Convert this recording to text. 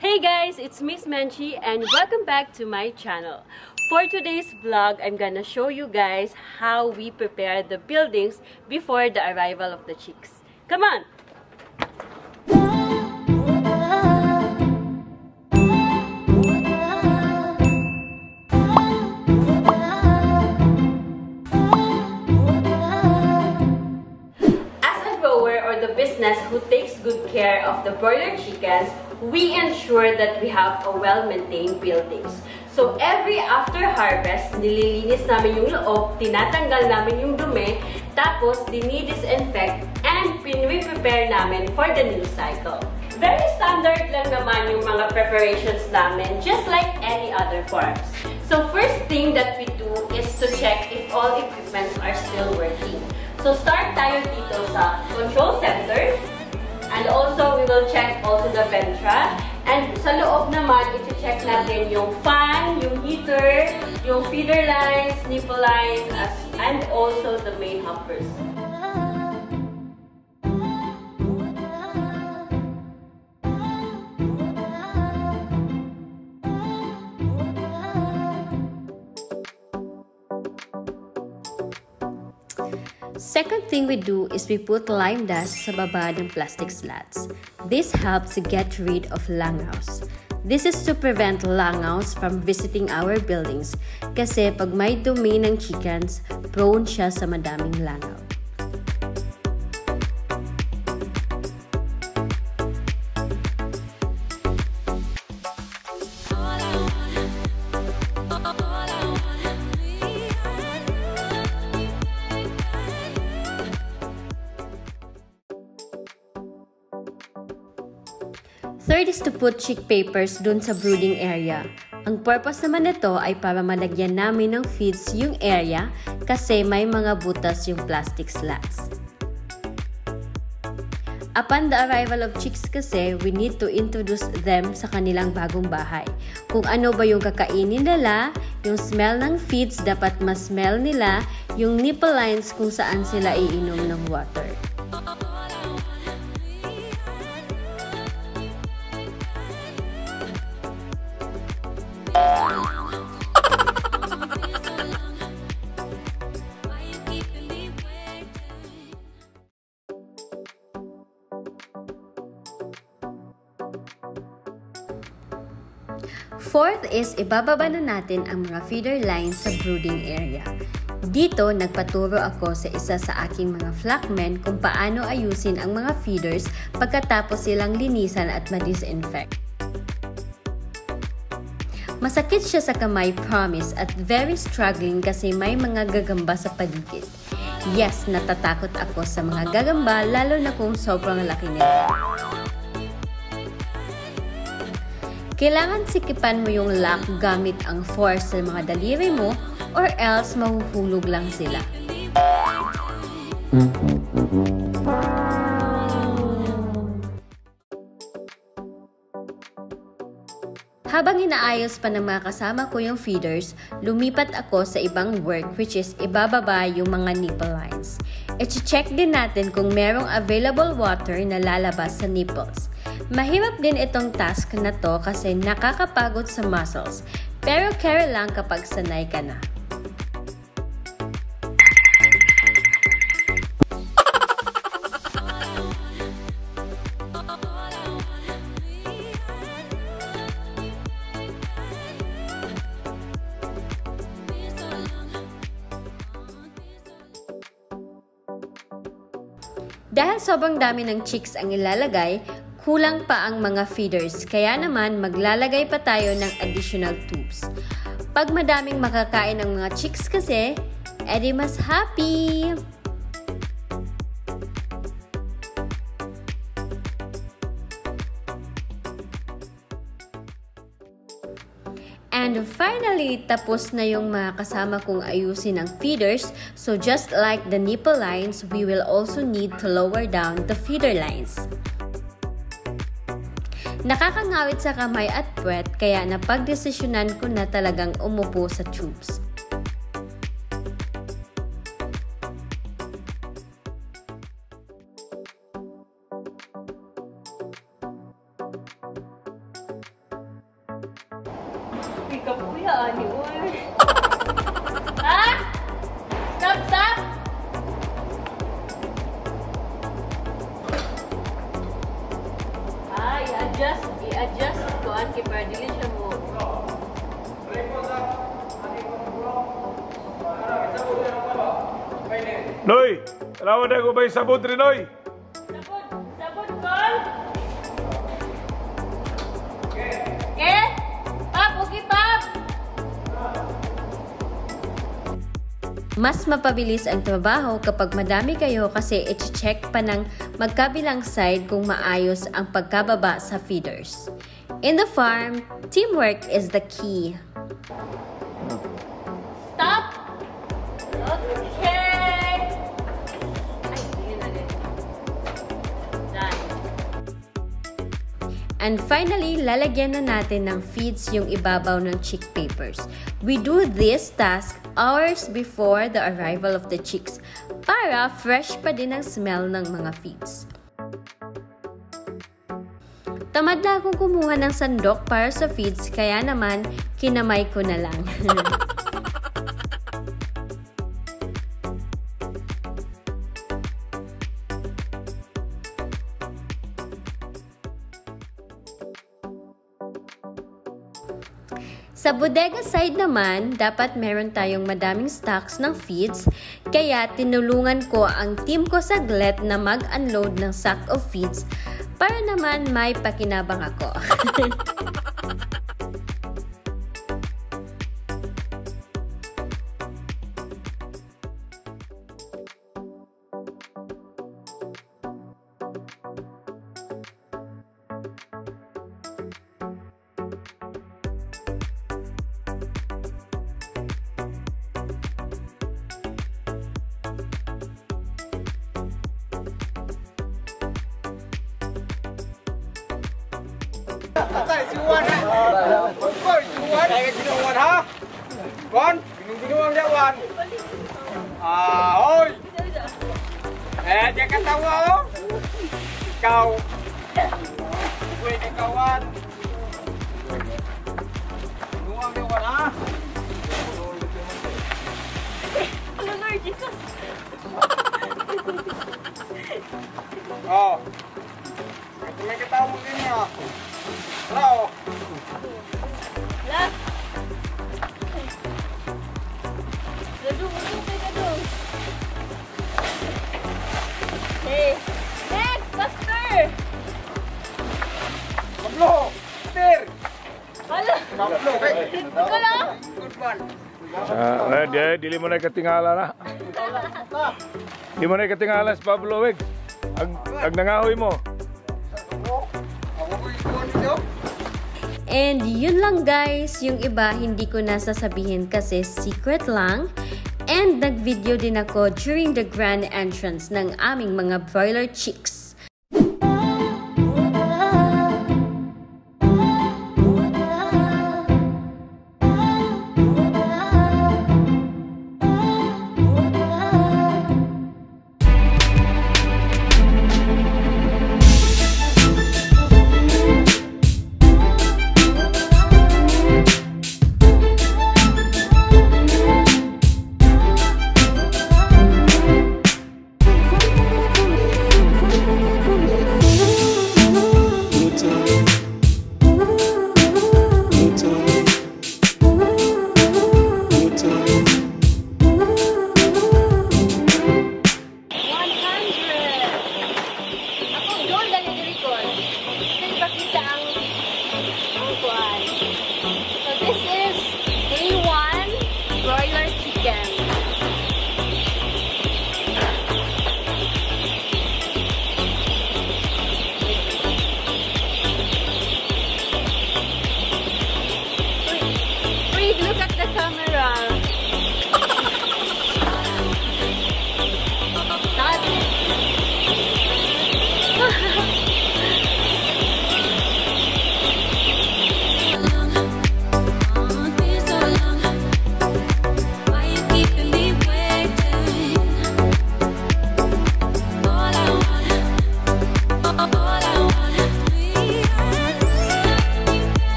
Hey guys, it's Miss Menchie and welcome back to my channel. For today's vlog, I'm gonna show you guys how we prepare the buildings before the arrival of the chicks. Come on! As a grower or the business who takes good care of the broiler chickens, we ensure that we have a well-maintained buildings. So, every after harvest, nililinis namin yung loob, tinatanggal namin yung dumi, tapos dinidisinfect, and prepare namin for the new cycle. Very standard lang naman yung mga preparations namin, just like any other farms. So, first thing that we do is to check if all equipments are still working. So, start tayo dito sa control center. And also, we will check also the ventra. And sa loob naman, iti-check natin yung fan, yung heater, yung feeder lines, nipple lines, and also the main hoppers. Second thing we do is we put lime dust sa baba ng plastic slats. This helps to get rid of langaws. This is to prevent langaws from visiting our buildings kasi pag may dumi ng chickens, prone siya sa madaming langaw. Third is to put chick papers dun sa brooding area. Ang purpose naman nito ay para malagyan namin ng feeds yung area kasi may mga butas yung plastic slats. Upon the arrival of chicks kasi, we need to introduce them sa kanilang bagong bahay. Kung ano ba yung kakainin nila, yung smell ng feeds dapat ma-smell nila, yung nipple lines kung saan sila iinom ng water. Fourth is ibababa na natin ang mga feeder lines sa brooding area. Dito, nagpaturo ako sa isa sa aking mga flockmen kung paano ayusin ang mga feeders pagkatapos silang linisan at ma-disinfect. Masakit siya sa kamay, promise, at very struggling kasi may mga gagamba sa paligid. Yes, natatakot ako sa mga gagamba lalo na kung sobrang laki nila. Kailangan sikipan mo yung lock gamit ang force sa mga daliri mo or else mahuhulog lang sila. Habang inaayos pa ng mga kasama ko yung feeders, lumipat ako sa ibang work which is ibababa yung mga nipple lines. I-check din natin kung merong available water na lalabas sa nipples. Mahirap din itong task na to kasi nakakapagod sa muscles, pero carry lang kapag sanay ka na. Dahil sobrang dami ng chicks ang ilalagay, kulang pa ang mga feeders, kaya naman maglalagay pa tayo ng additional tubes. Pag madaming makakain ng mga chicks kasi, edi mas happy! And finally, tapos na yung mga kasama kong ayusin ang feeders. So just like the nipple lines, we will also need to lower down the feeder lines. Nakakangawit sa kamay at puwet kaya napagdesisyonan ko na talagang umupo sa tubes. Kuya, ani, uy. Ha? Stop, stop! I-adjust ko ang keeper. Dili siya mo. Noy, tanawan na ko ba yung sabon rin, Noy? Sabon, call? Okay? Pap, okay, Pap! Mas mapabilis ang trabaho kapag madami kayo kasi i-check pa ng magkabilang side kung maayos ang pagkababa sa feeders. In the farm, teamwork is the key. Stop! Okay! Ay, yun na din. Done. And finally, lalagyan na natin ng feeds yung ibabaw ng chick papers. We do this task hours before the arrival of the chicks para fresh pa din ang smell ng mga feeds. Tamad na akong kumuha ng sandok para sa feeds kaya naman kinamay ko na lang. Sa bodega side naman, dapat meron tayong madaming stocks ng feeds, kaya tinulungan ko ang team ko saglit na mag-unload ng sack of feeds para naman may pakinabang ako. Tay, siwan ha. Koy, siwan. Tay, sinuwan ha. Wan, sinuwan dia wan. Hoy. Jangan tawa oh. Kau. Gue ni kawan. Sinuwan dia wan ha. Ano, Lord Jesus? Oh. Ito may katawa mo din niya. Hello. Last. Gadung, gadung. Hey. Next, faster. Kablo. Tir. Hala. Kablo. Ito lang. Good one. Dia, dili mo na katingala na. Di mo na katingala sa Pablo, weg. Ag nangahoy mo. And yun lang guys, yung iba hindi ko na sasabihin kasi secret lang. And nag-video din ako during the grand entrance ng aming mga broiler chicks.